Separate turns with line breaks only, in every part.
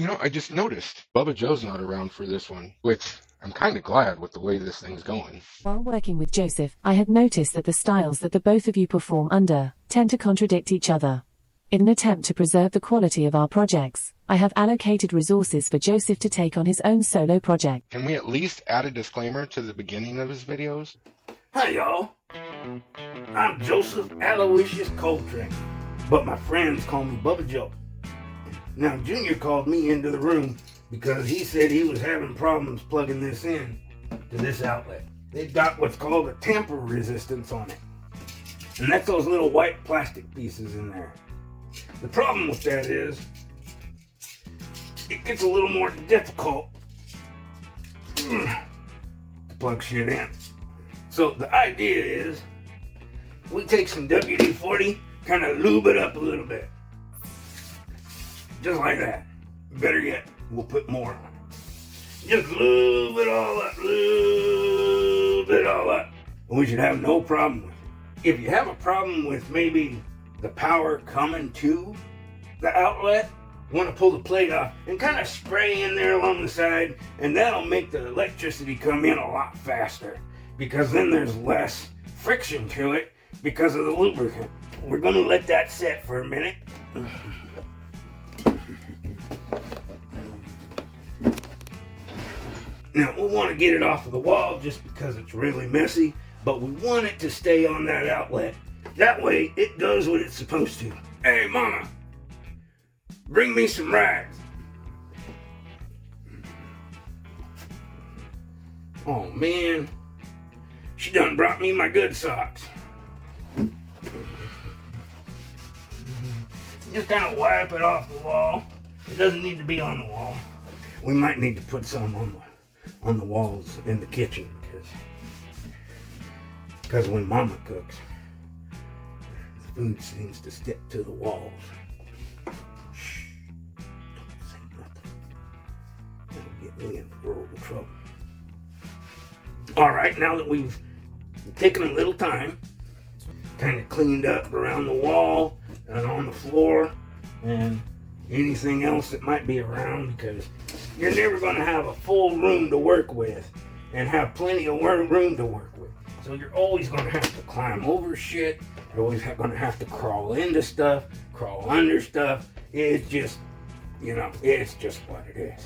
I just noticed Bubba Joe's not around for this one, which I'm kind of glad with the way this thing's going.
While working with Joseph, I had noticed that the styles that the both of you perform under tend to contradict each other. In an attempt to preserve the quality of our projects, I have allocated resources for Joseph to take on his own solo project.
Can we at least add a disclaimer to the beginning of his videos?
Hi y'all, I'm Joseph Aloysius Coltrane, but my friends call me Bubba Joe. Now Junior called me into the room because he said he was having problems plugging this in to this outlet. They've got what's called a tamper resistance on it, and that's those little white plastic pieces in there. The problem with that is it gets a little more difficult to plug shit in. So the idea is we take some WD-40, kind of lube it up a little bit. Just like that. Better yet, we'll put more on it. Just lube it all up, lube it all up. And we should have no problem with it. If you have a problem with maybe the power coming to the outlet, you want to pull the plate off and kind of spray in there along the side, and that'll make the electricity come in a lot faster, because then there's less friction to it because of the lubricant. We're going to let that set for a minute. Now we'll want to get it off of the wall just because it's really messy, but we want it to stay on that outlet. That way it does what it's supposed to. Hey mama, bring me some rags. Oh man, she done brought me my good socks. Just kind of wipe it off the wall. It doesn't need to be on the wall. We might need to put some on the walls in the kitchen because when mama cooks, the food seems to stick to the walls. Shh, don't say nothing. That'll get me in world of trouble. All right, now that we've taken a little time, kind of cleaned up around the wall and on the floor and anything else that might be around, because you're never going to have a full room to work with and have plenty of room to work with. So you're always going to have to climb over shit. You're always going to have to crawl into stuff, crawl under stuff. It's just, it's just what it is.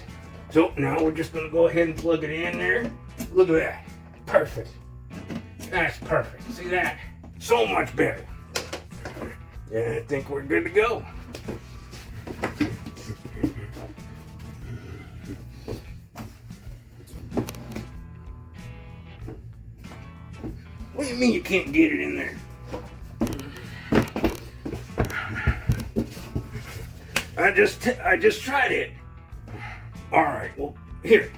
So now we're just going to go ahead and plug it in there. Look at that. Perfect. That's perfect. See that? So much better. Yeah, I think we're good to go. What do you mean you can't get it in there? I just tried it. All right, well, here,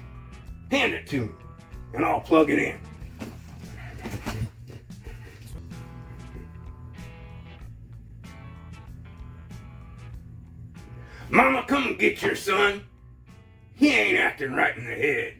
hand it to me, and I'll plug it in. Mama, come and get your son. He ain't acting right in the head.